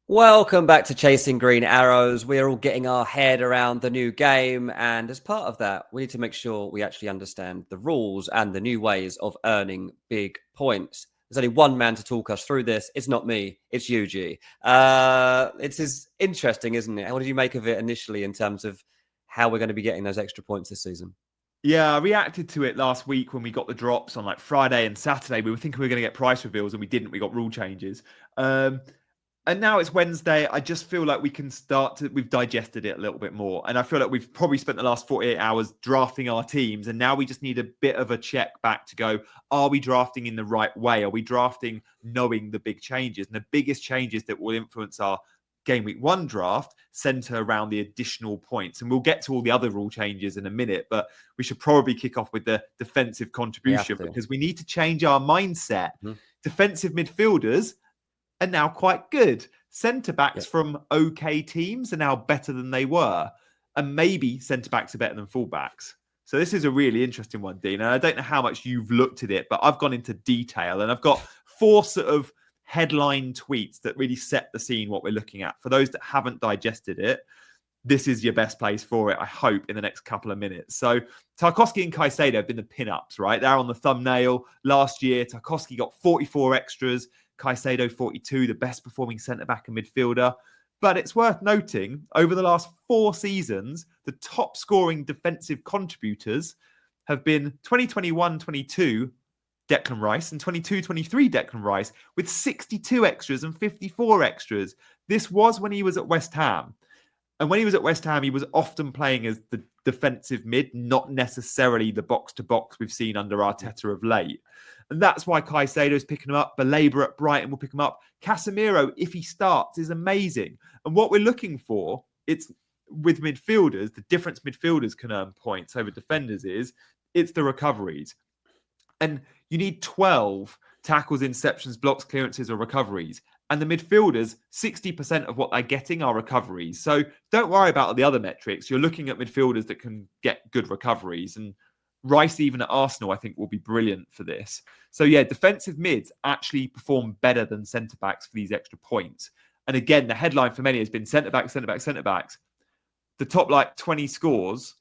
Welcome back to Chasing Green Arrows. We're all getting our head around the new game, and as part of that, we need to make sure we actually understand the rules and the new ways of earning big points. There's only one man to talk us through this. It's not me, it's Yuji. It's interesting, isn't it? What did you make of it initially in terms of how we're going to be getting those extra points this season? Yeah, I reacted to it last week when we got the drops on like Friday and Saturday. We were thinking we were going to get price reveals and we didn't. We got rule changes. And now it's Wednesday. I just feel like we've digested it a little bit more. And I feel like we've probably spent the last 48 hours drafting our teams. And now we just need a bit of a check back to go, are we drafting in the right way? Are we drafting knowing the big changes? And the biggest changes that will influence our game week 1 draft center around the additional points. And we'll get to all the other rule changes in a minute, but we should probably kick off with the defensive contribution because we need to change our mindset. Mm-hmm. Defensive midfielders are now quite good. Centre-backs from okay teams are now better than they were. And maybe centre-backs are better than full-backs. So this is a really interesting one, Dean. And I don't know how much you've looked at it, but I've gone into detail and I've got 4 sort of headline tweets that really set the scene what we're looking at. For those that haven't digested it, this is your best place for it, I hope, in the next couple of minutes. So Tarkowski and Caicedo have been the pin-ups, right? They're on the thumbnail. Last year, Tarkowski got 44 extras, Caicedo 42, the best performing centre-back and midfielder. But it's worth noting, over the last 4 seasons, the top scoring defensive contributors have been 2021-22 Declan Rice and 22-23 Declan Rice with 62 extras and 54 extras. This was when he was at West Ham. And when he was at West Ham, he was often playing as the defensive mid, not necessarily the box-to-box we've seen under Arteta of late. And that's why Caicedo's picking him up. Baleba at Brighton will pick him up. Casemiro, if he starts, is amazing. And what we're looking for, it's with midfielders, the difference midfielders can earn points over defenders it's the recoveries. And you need 12 tackles, interceptions, blocks, clearances, or recoveries. And the midfielders, 60% of what they're getting are recoveries. So don't worry about the other metrics. You're looking at midfielders that can get good recoveries. And Rice, even at Arsenal, I think will be brilliant for this. So yeah, defensive mids actually perform better than centre-backs for these extra points. And again, the headline for many has been centre-backs, centre-backs, centre-backs. The top 20 scores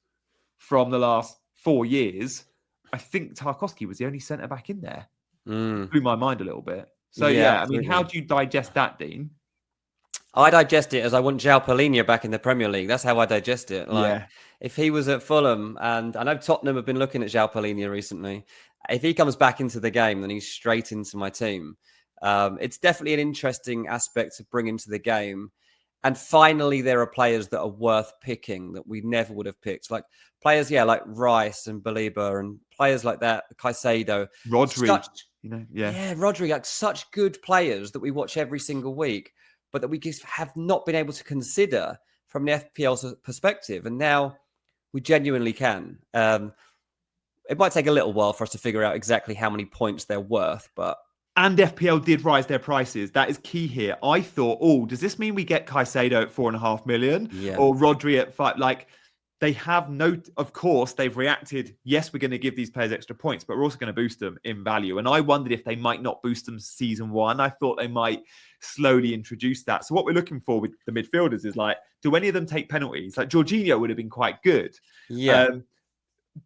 from the last 4 years, I think Tarkowski was the only centre-back in there. Blew my mind a little bit. So, yeah, I mean, how do you digest that, Dean? I digest it as I want João Palhinha back in the Premier League. That's how I digest it. If he was at Fulham, and I know Tottenham have been looking at João Palhinha recently, if he comes back into the game, then he's straight into my team. It's definitely an interesting aspect to bring into the game. And finally, there are players that are worth picking that we never would have picked. Like players, like Rice and Baleba and players like that, Caicedo. Rodri. Rodri, like such good players that we watch every single week, but that we just have not been able to consider from the FPL's perspective. And now we genuinely can. It might take a little while for us to figure out exactly how many points they're worth, but... And FPL did rise their prices. That is key here. I thought, does this mean we get Caicedo at 4.5 million? Yeah. Or Rodri at 5? They have of course, they've reacted, yes, we're going to give these players extra points, but we're also going to boost them in value. And I wondered if they might not boost them season 1. I thought they might slowly introduce that. So what we're looking for with the midfielders is do any of them take penalties? Like Jorginho would have been quite good. Yeah.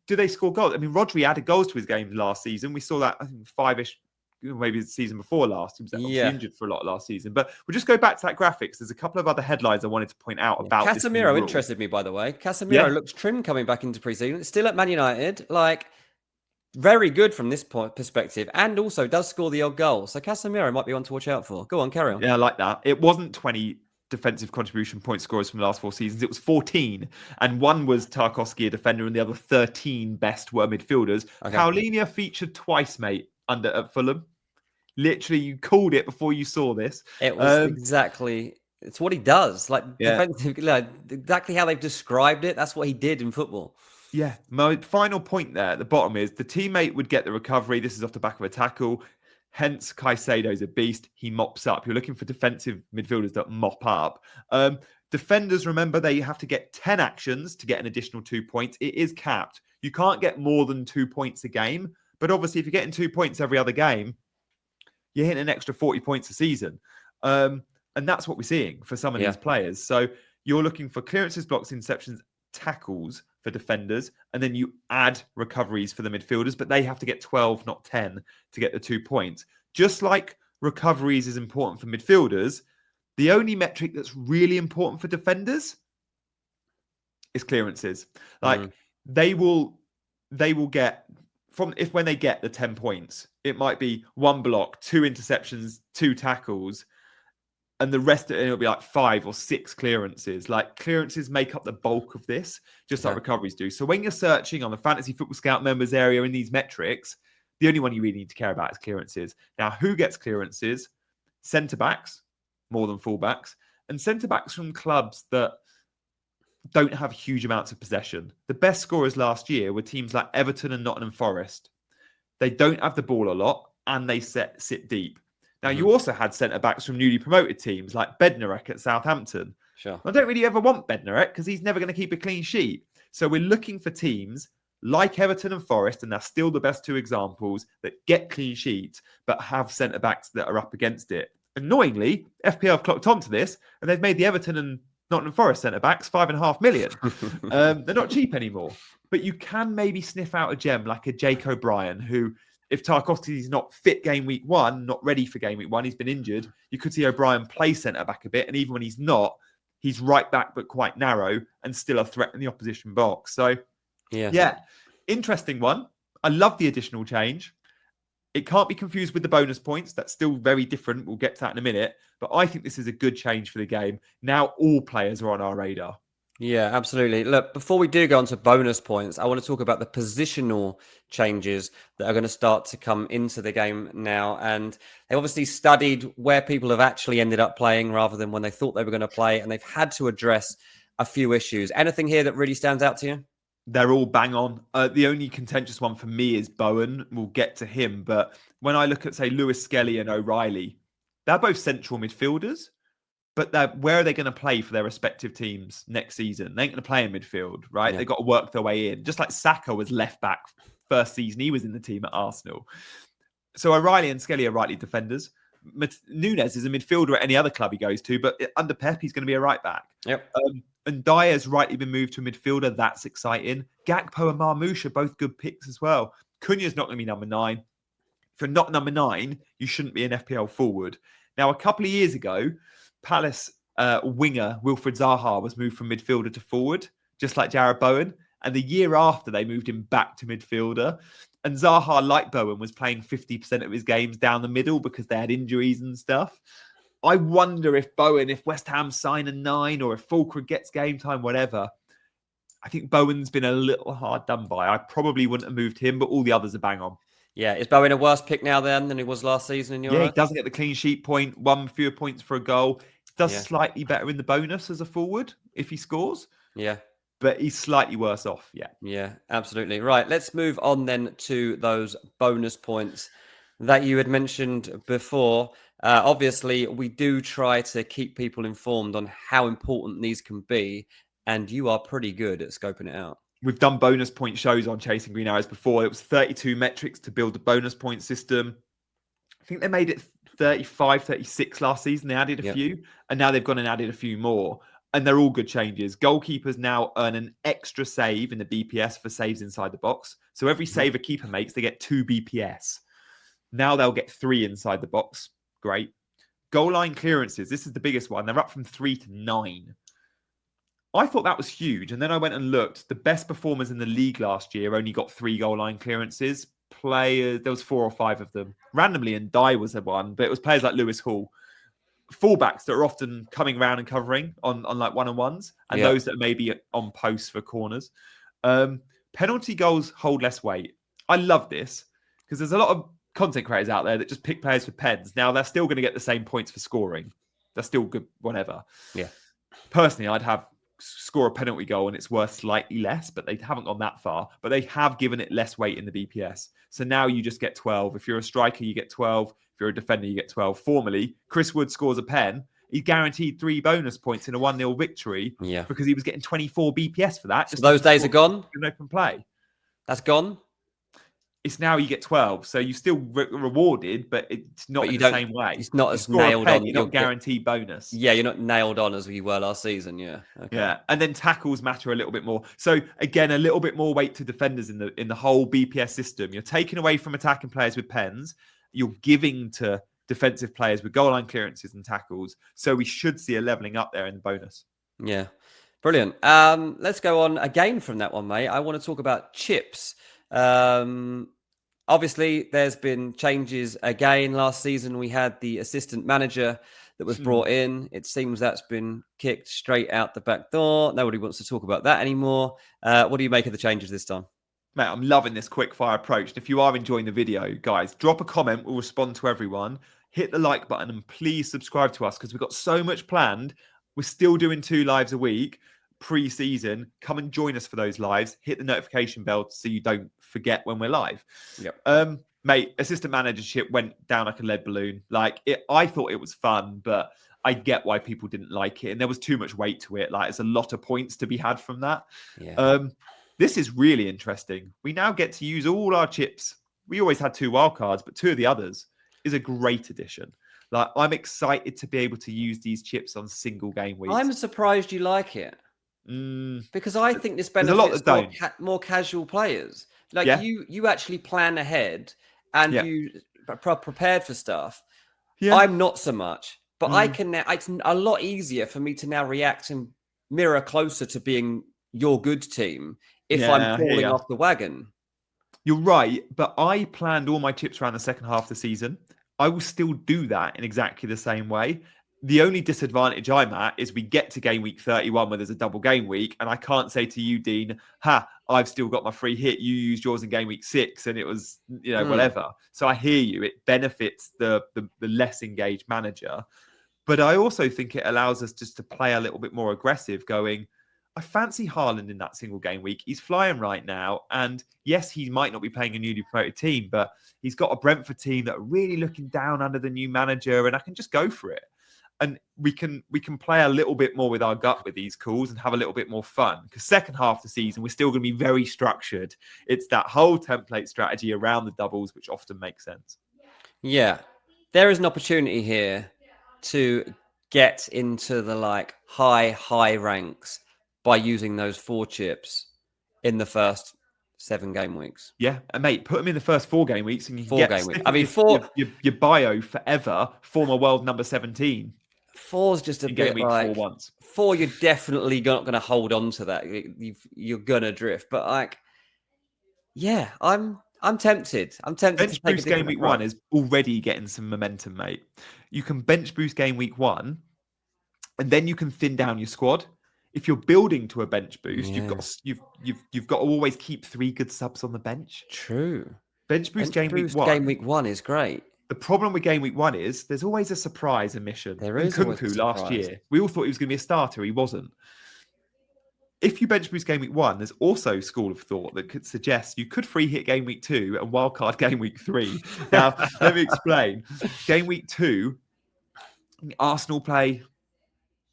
Do they score goals? I mean, Rodri added goals to his game last season. We saw that, I think, 5-ish, maybe the season before last. He was injured for a lot last season. But we'll just go back to that graphics. There's a couple of other headlines I wanted to point out about Casemiro interested me, by the way. Casemiro looks trim coming back into pre-season. Still at Man United. Very good from this perspective. And also does score the odd goal. So Casemiro might be one to watch out for. Go on, carry on. Yeah, I like that. It wasn't 20 defensive contribution point scorers from the last 4 seasons. It was 14. And one was Tarkowski, a defender, and the other 13 best were midfielders. Okay. Palhinha featured twice, mate, at Fulham. Literally, you called it before you saw this. It was exactly... It's what he does. Defensive, exactly how they've described it. That's what he did in football. Yeah. My final point there at the bottom is the teammate would get the recovery. This is off the back of a tackle. Hence, Caicedo's a beast. He mops up. You're looking for defensive midfielders that mop up. Defenders, remember, they have to get 10 actions to get an additional 2 points. It is capped. You can't get more than 2 points a game. But obviously, if you're getting 2 points every other game, you're hitting an extra 40 points a season. And that's what we're seeing for some of these players. So you're looking for clearances, blocks, interceptions, tackles for defenders, and then you add recoveries for the midfielders, but they have to get 12, not 10, to get the 2 points. Just like recoveries is important for midfielders, the only metric that's really important for defenders is clearances. Like they will get when they get the 10 points, it might be 1 block, 2 interceptions, 2 tackles, and the rest of it will be like 5 or 6 clearances. Like clearances make up the bulk of this, just like recoveries do. So when you're searching on the Fantasy Football Scout members area in these metrics, the only one you really need to care about is clearances. Now, who gets clearances? Centre-backs, more than full-backs, and centre-backs from clubs that don't have huge amounts of possession. The best scorers last year were teams like Everton and Nottingham Forest. They don't have the ball a lot, and they sit deep. Now, you also had centre-backs from newly promoted teams like Bednarek at Southampton. Sure. I don't really ever want Bednarek because he's never going to keep a clean sheet. So we're looking for teams like Everton and Forest, and they're still the best 2 examples, that get clean sheets but have centre-backs that are up against it. Annoyingly, FPL have clocked onto this, and they've made the Everton and Nottingham Forest centre-backs $5.5 million. They're not cheap anymore. But you can maybe sniff out a gem like a Jake O'Brien, who, if Tarkowski's not fit game week 1, not ready for game week 1, he's been injured, you could see O'Brien play centre-back a bit. And even when he's not, he's right back but quite narrow and still a threat in the opposition box. So, yeah, interesting one. I love the additional change. It can't be confused with the bonus points. That's still very different. We'll get to that in a minute. But I think this is a good change for the game. Now all players are on our radar. Yeah, absolutely. Look, before we do go on to bonus points, I want to talk about the positional changes that are going to start to come into the game now. And they obviously studied where people have actually ended up playing rather than when they thought they were going to play. And they've had to address a few issues. Anything here that really stands out to you? They're all bang on. The only contentious one for me is Bowen. We'll get to him. But when I look at, say, Lewis Skelly and O'Reilly, they're both central midfielders. But where are they going to play for their respective teams next season? They ain't going to play in midfield, right? They've got to work their way in. Just like Saka was left back first season he was in the team at Arsenal. So O'Reilly and Skelly are rightly defenders. Nunes is a midfielder at any other club he goes to, but under Pep, he's going to be a right back. Yep. And Dyer's rightly been moved to a midfielder. That's exciting. Gakpo and Marmoush are both good picks as well. Cunha's not going to be number 9. If you're not number 9, you shouldn't be an FPL forward. Now, a couple of years ago, Palace winger Wilfried Zaha was moved from midfielder to forward, just like Jarrod Bowen. And the year after, they moved him back to midfielder. And Zaha, like Bowen, was playing 50% of his games down the middle because they had injuries and stuff. I wonder if West Ham sign a 9 or if Fulcrum gets game time, whatever. I think Bowen's been a little hard done by. I probably wouldn't have moved him, but all the others are bang on. Yeah, is Bowen a worse pick now then than he was last season in your eyes? He doesn't get the clean sheet point, 1 fewer points for a goal. Does slightly better in the bonus as a forward if he scores. Yeah. But he's slightly worse off, Yeah, absolutely. Right, let's move on then to those bonus points that you had mentioned before. Obviously, we do try to keep people informed on how important these can be, and you are pretty good at scoping it out. We've done bonus point shows on Chasing Green Arrows before. It was 32 metrics to build the bonus point system. I think they made it 35, 36 last season. They added a few, and now they've gone and added a few more. And they're all good changes. Goalkeepers now earn an extra save in the BPS for saves inside the box. So every save a keeper makes, they get 2 BPS. Now they'll get 3 inside the box. Great. Goal line clearances. This is the biggest one. They're up from 3 to 9. I thought that was huge. And then I went and looked. The best performers in the league last year only got 3 goal line clearances. Players, there was 4 or 5 of them. Randomly, and Dye was the one, but it was players like Lewis Hall. Fullbacks that are often coming around and covering on like one-on-ones, and those that are maybe on posts for corners. Penalty goals hold less weight. I love this because there's a lot of content creators out there that just pick players for pens. Now, they're still going to get the same points for scoring. They're still good, whatever. Yeah. Personally, I'd have score a penalty goal and it's worth slightly less, but they haven't gone that far. But they have given it less weight in the BPS. So now you just get 12. If you're a striker, you get 12. If you're a defender, you get 12. Formerly, Chris Wood scores a pen. He guaranteed 3 bonus points in a 1-0 victory because he was getting 24 BPS for that. So those days are gone? In open play. That's gone? it's now you get 12. So you still rewarded, but it's not in the same way. It's not you as nailed on. You're not guaranteed bonus. Yeah, you're not nailed on as you were last season. Yeah. Okay. Yeah. And then tackles matter a little bit more. So again, a little bit more weight to defenders in the whole BPS system. You're taking away from attacking players with pens. You're giving to defensive players with goal line clearances and tackles. So we should see a leveling up there in the bonus. Yeah. Brilliant. Let's go on again from that one, mate. I want to talk about chips. Obviously, there's been changes again. Last season, we had the assistant manager that was brought in. It seems that's been kicked straight out the back door. Nobody wants to talk about that anymore. What do you make of the changes this time? Mate, I'm loving this quick fire approach. If you are enjoying the video, guys, drop a comment. We'll respond to everyone. Hit the like button and please subscribe to us because we've got so much planned. We're still doing 2 lives a week pre-season. Come and join us for those lives. Hit the notification bell so you don't forget when we're live. Yep. Mate, assistant managership went down like a lead balloon. I thought it was fun, but I get why people didn't like it. And there was too much weight to it. There's a lot of points to be had from that. Yeah. This is really interesting. We now get to use all our chips. We always had 2 wildcards, but 2 of the others is a great addition. I'm excited to be able to use these chips on single game weeks. I'm surprised you like it. Because I think this benefits more casual players. You actually plan ahead and you prepared for stuff. Yeah. I'm not so much, but I can now. It's a lot easier for me to now react and mirror closer to being your good team if I'm falling off the wagon. You're right, but I planned all my chips around the second half of the season. I will still do that in exactly the same way. The only disadvantage I'm at is we get to game week 31 where there's a double game week, and I can't say to you, Dean, I've still got my free hit. You used yours in game week 6, and it was, whatever. So I hear you. It benefits the less engaged manager. But I also think it allows us just to play a little bit more aggressive, going, I fancy Haaland in that single game week. He's flying right now. And yes, he might not be playing a newly promoted team, but he's got a Brentford team that are really looking down under the new manager, and I can just go for it. And we can play a little bit more with our gut with these calls and have a little bit more fun. Because second half of the season, we're still going to be very structured. It's that whole template strategy around the doubles, which often makes sense. Yeah. There is an opportunity here to get into the high ranks by using those 4 chips in the first 7 game weeks. Yeah, and mate, put them in the first 4 game weeks and you can 4 game weeks. I mean, your bio forever, former world number 17. 4's just a bit week 4 once. 4, you're definitely not going to hold on to that. You're going to drift. But I'm tempted. I'm tempted bench to take boost game week 1 is already getting some momentum, mate. You can bench boost game week 1, and then you can thin down your squad. If you're building to a bench boost, you've got to always keep 3 good subs on the bench. True. Bench boost game week 1 is great. The problem with game week 1 is there's always a surprise omission. There is Kunku last year. We all thought he was going to be a starter. He wasn't. If you bench boost game week 1, there's also a school of thought that could suggest you could free hit game week 2 and wildcard game week 3. Now, let me explain. Game week 2, Arsenal play.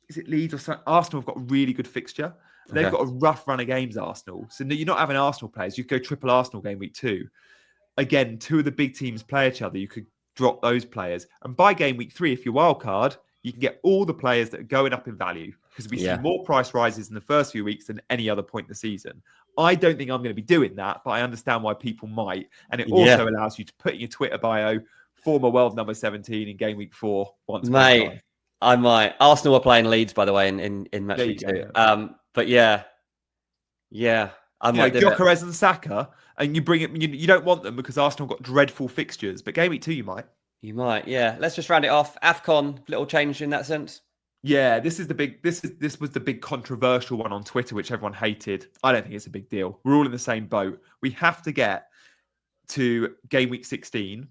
Is it Leeds or something? Arsenal have got a really good fixture. They've got a rough run of games, Arsenal. So you're not having Arsenal players. You could go triple Arsenal game week 2. Again, 2 of the big teams play each other. You could drop those players. And by game week 3, if you're wildcard, you can get all the players that are going up in value because we see more price rises in the first few weeks than any other point in the season. I don't think I'm going to be doing that, but I understand why people might. And it also allows you to put in your Twitter bio, former world number 17 in game week 4. Mate, I might. Arsenal are playing Leeds, by the way, in match week 2. But I might do Gyökeres and Saka, and you bring it. You don't want them because Arsenal got dreadful fixtures. But game week 2, you might. You might, yeah. Let's just round it off. AFCON, little change in that sense. Yeah, this was the big controversial one on Twitter, which everyone hated. I don't think it's a big deal. We're all in the same boat. We have to get to game week 16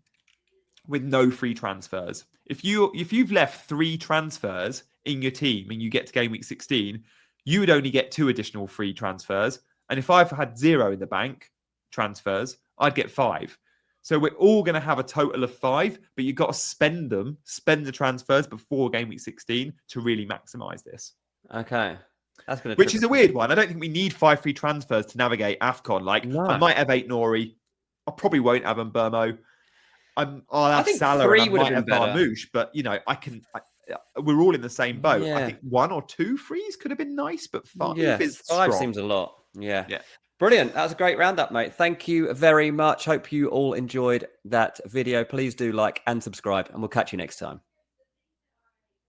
with no free transfers. If you've left 3 transfers in your team and you get to game week 16, you would only get 2 additional free transfers. And if I've had 0 in the bank transfers, I'd get 5. So we're all going to have a total of 5, but you've got to spend the transfers before game week 16 to really maximize this. Okay. Which is a weird one. I don't think we need 5 free transfers to navigate AFCON. I might have 8 Nori, I probably won't have Mbermo. I'll have think Salah 3 and I would have might been have better. Marmoush, but we're all in the same boat. I Yeah. think 1 or 2 frees could have been nice, but 5 Yeah. is 5 strong. seems a lot. Yeah. Yeah. Brilliant. That was a great roundup, mate. Thank you very much. Hope you all enjoyed that video. Please do like and subscribe, and we'll catch you next time.